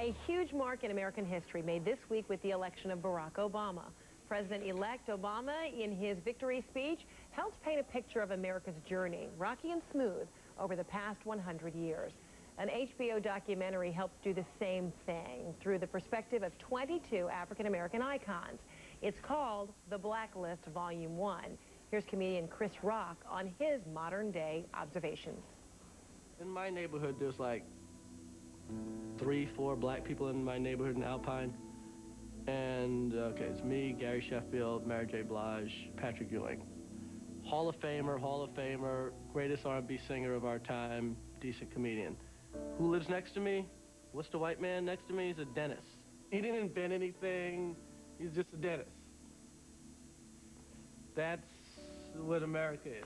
A huge mark in American history made this week with the election of Barack Obama. President-elect Obama, in his victory speech, helped paint a picture of America's journey, rocky and smooth, over the past 100 years. An HBO documentary helps do the same thing through the perspective of 22 African-American icons. It's called The Blacklist Volume 1. Here's comedian Chris Rock on his modern-day observations. In my neighborhood, there's like 3, 4 black people in my neighborhood in Alpine. And, okay, it's me, Gary Sheffield, Mary J. Blige, Patrick Ewing. Hall of Famer, greatest R&B singer of our time, decent comedian. Who lives next to me? What's the white man next to me? He's a dentist. He didn't invent anything. He's just a dentist. That's what America is.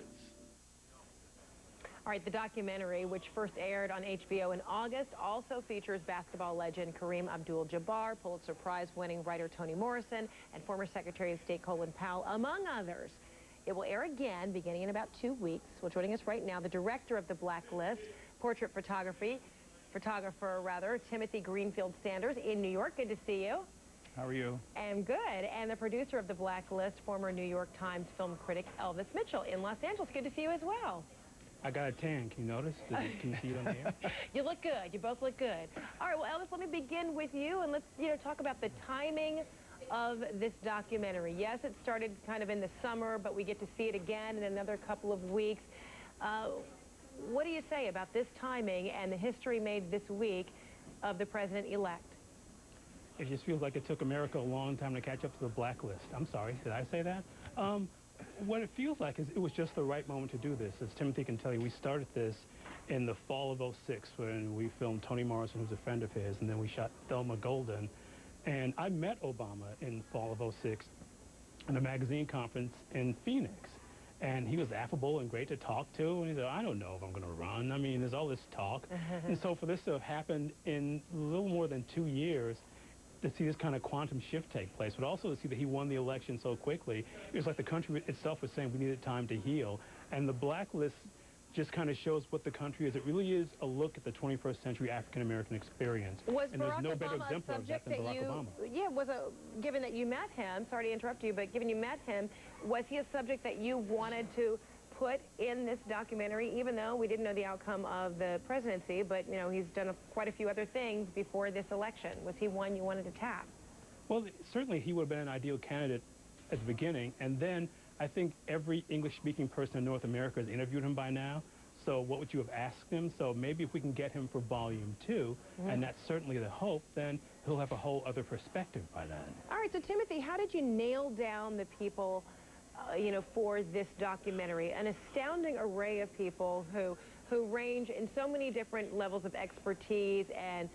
All right, the documentary, which first aired on HBO in August, also features basketball legend Kareem Abdul-Jabbar, Pulitzer Prize-winning writer Toni Morrison, and former Secretary of State Colin Powell, among others. It will air again beginning in about 2 weeks. Well, joining us right now, the director of The Blacklist, portrait photographer, Timothy Greenfield Sanders in New York. Good to see you. How are you? And good. And the producer of The Blacklist, former New York Times film critic Elvis Mitchell in Los Angeles. Good to see you as well. I got a tan. Can you notice? Can you see it on the air? You look good. You both look good. All right, well, Elvis, let me begin with you, and let's talk about the timing of this documentary. Yes, it started kind of in the summer, but we get to see it again in another couple of weeks. What do you say about this timing and the history made this week of the president-elect? It just feels like it took America a long time to catch up to The Blacklist. I'm sorry, did I say that? What it feels like is it was just the right moment to do this. As Timothy can tell you, we started this in the fall of '06 when we filmed Toni Morrison, who's a friend of his, and then we shot Thelma Golden. And I met Obama in fall of '06 at a magazine conference in Phoenix. And he was affable and great to talk to. And he said, I don't know if I'm going to run. I mean, there's all this talk. And so for this to have happened in a little more than 2 years, to see this kind of quantum shift take place, but also to see that he won the election so quickly, it was like the country itself was saying we needed time to heal. And The Blacklist just kind of shows what the country is. It really is a look at the 21st century African-American experience. Was and Barack there's no Obama better exemplar of that than Barack Obama. Yeah, given that you met him, sorry to interrupt you, but given you met him, was he a subject that you wanted to put in this documentary, even though we didn't know the outcome of the presidency, but, he's done quite a few other things before this election. Was he one you wanted to tap? Well, certainly he would have been an ideal candidate at the beginning, and then I think every English-speaking person in North America has interviewed him by now. So what would you have asked him? So maybe if we can get him for Volume 2, and that's certainly the hope, then he'll have a whole other perspective by then. All right, so Timothy, how did you nail down the people for this documentary? An astounding array of people who range in so many different levels of expertise and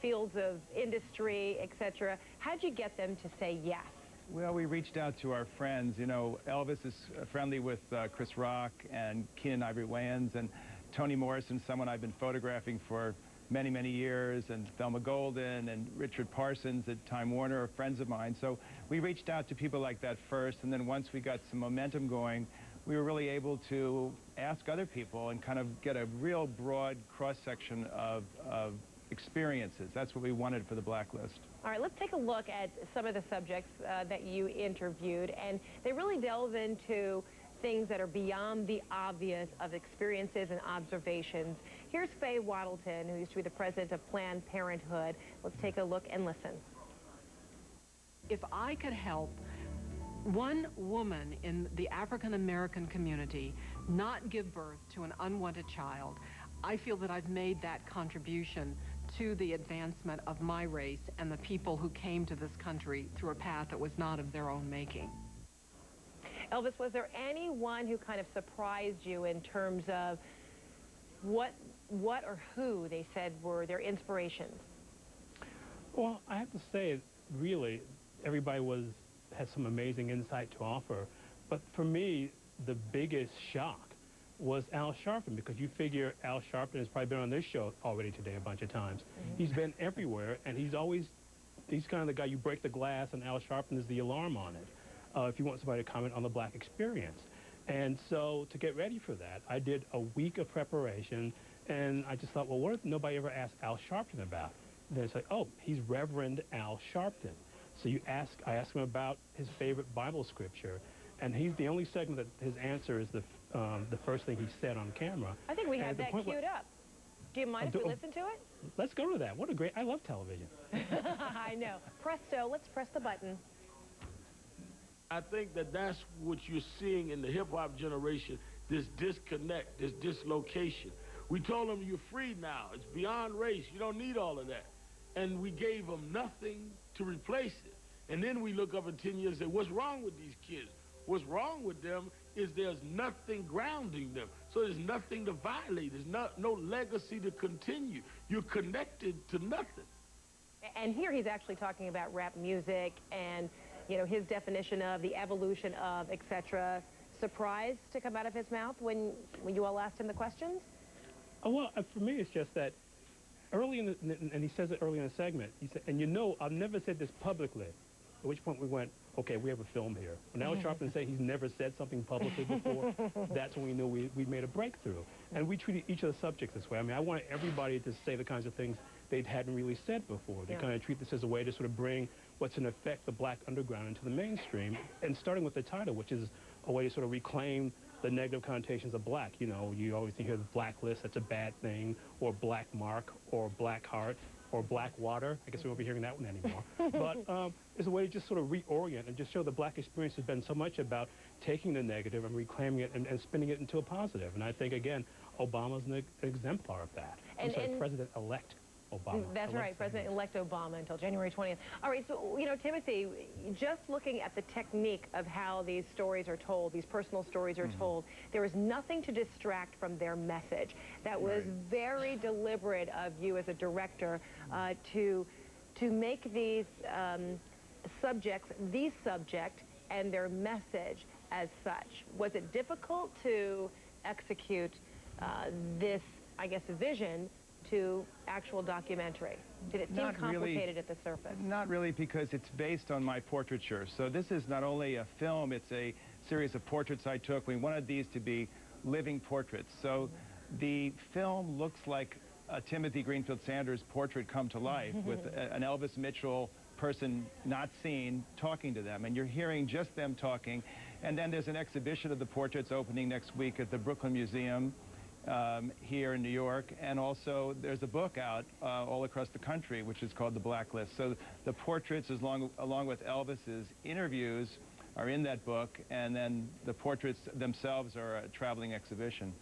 fields of industry, etc. How'd you get them to say yes? Well, we reached out to our friends. Elvis is friendly with Chris Rock and Keenen Ivory Wayans, and Toni Morrison, someone I've been photographing for many, many years, and Thelma Golden and Richard Parsons at Time Warner are friends of mine. So we reached out to people like that first, and then once we got some momentum going, we were really able to ask other people and kind of get a real broad cross-section of experiences. That's what we wanted for The Blacklist. All right, let's take a look at some of the subjects that you interviewed, and they really delve into things that are beyond the obvious of experiences and observations. Here's Faye Wattleton, who used to be the president of Planned Parenthood. Let's take a look and listen. If I could help one woman in the African-American community not give birth to an unwanted child, I feel that I've made that contribution to the advancement of my race and the people who came to this country through a path that was not of their own making. Elvis, was there anyone who kind of surprised you in terms of what or who they said were their inspirations? Well, I have to say, really, everybody had some amazing insight to offer. But for me, the biggest shock was Al Sharpton, because you figure Al Sharpton has probably been on this show already today a bunch of times. He's been everywhere, and he's kind of the guy you break the glass, and Al Sharpton is the alarm on it, if you want somebody to comment on the black experience. And so to get ready for that, I did a week of preparation, and I just thought, well, what if nobody ever asked Al Sharpton about? then it's like, oh, he's Reverend Al Sharpton. So I ask him about his favorite Bible scripture, and he's the only segment that his answer is the first thing he said on camera. I think we And have at the that point queued up. Do you mind if we listen to it? Let's go to that. What a great, I love television. I know. Presto, let's press the button. I think that that's what you're seeing in the hip-hop generation, this disconnect, this dislocation. We told them you're free now. It's beyond race. You don't need all of that. And we gave them nothing to replace it. And then we look up in 10 years and say, what's wrong with these kids? What's wrong with them is there's nothing grounding them. So there's nothing to violate. There's no legacy to continue. You're connected to nothing. And here he's actually talking about rap music and, you know, his definition of the evolution of, etc. Surprised to come out of his mouth when you all asked him the questions? Oh, well, for me, it's just that early and he says it early in the segment, he said, and you know, I've never said this publicly, at which point we went, okay, we have a film here. When Al Sharpton said he's never said something publicly before, that's when we knew we made a breakthrough. And we treated each of the subjects this way. I mean, I wanted everybody to say the kinds of things they hadn't really said before. They kind of treat this as a way to sort of bring what's in effect the black underground into the mainstream, and starting with the title, which is a way to sort of reclaim the negative connotations of black. You know, you always hear the blacklist, that's a bad thing, or black mark, or black heart, or black water. I guess we won't be hearing that one anymore. But it's a way to just sort of reorient and just show the black experience has been so much about taking the negative and reclaiming it and spinning it into a positive. And I think, again, Obama's an exemplar of that. And President-elect Obama. That's right, President-elect Obama until January 20th. All right, so, you know, Timothy, just looking at the technique of how these stories are told, these personal stories are told, there is nothing to distract from their message. That was very deliberate of you as a director to make these subjects the subject and their message as such. Was it difficult to execute this, I guess, vision to actual documentary? Did it seem complicated at the surface? Not really, because it's based on my portraiture. So this is not only a film, it's a series of portraits I took. We wanted these to be living portraits. So the film looks like a Timothy Greenfield Sanders portrait come to life with an Elvis Mitchell person not seen talking to them. And you're hearing just them talking. And then there's an exhibition of the portraits opening next week at the Brooklyn Museum here in New York, and also there's a book out all across the country which is called The Blacklist. So the portraits, along with Elvis's interviews, are in that book, and then the portraits themselves are a traveling exhibition.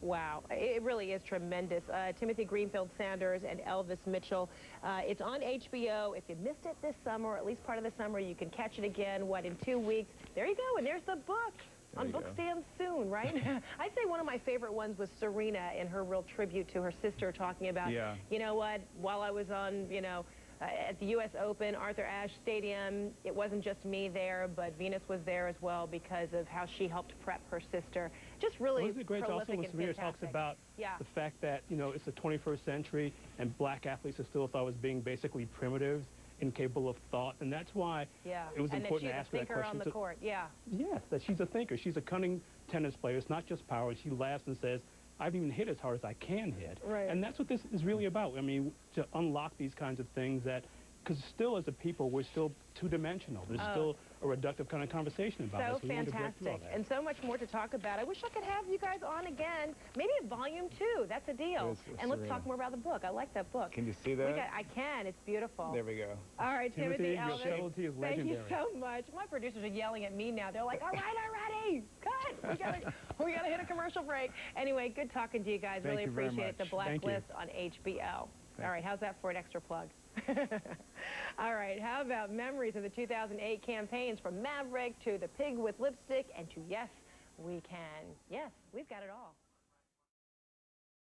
Wow, it really is tremendous. Timothy Greenfield Sanders and Elvis Mitchell. It's on HBO. If you missed it this summer, or at least part of the summer, you can catch it again, in 2 weeks. There you go, and there's the book. On book stands soon, right? I'd say one of my favorite ones was Serena in her real tribute to her sister, talking about, you know what, while I was on, you know, at the U.S. Open, Arthur Ashe Stadium, it wasn't just me there, but Venus was there as well because of how she helped prep her sister. Just really Wasn't it great also when Serena talks about the fact that, you know, it's the 21st century and black athletes are still thought as being basically primitives, incapable of thought, and that's why it was important to ask her that question. On the court, yes, that she's a thinker. She's a cunning tennis player. It's not just power. She laughs and says, I've even hit as hard as I can hit. And that's what this is really about. I mean, to unlock these kinds of things that, because still as a people, we're still two-dimensional. There's still a reductive kind of conversation about so fantastic, and so much more to talk about. I wish I could have you guys on again, maybe at volume 2. That's a deal. And let's talk more about the book. I like that book. Can you see that? I can. It's beautiful. There we go. All right, Timothy, your subtlety is legendary. Thank you so much. My producers are yelling at me now. They're like, all right, already. Cut. We gotta hit a commercial break. Anyway, good talking to you guys. Really appreciate it. The Blacklist on HBO. All right, how's that for an extra plug? All right, how about memories of the 2008 campaigns from Maverick to the Pig with Lipstick and to Yes, We Can. Yes, we've got it all.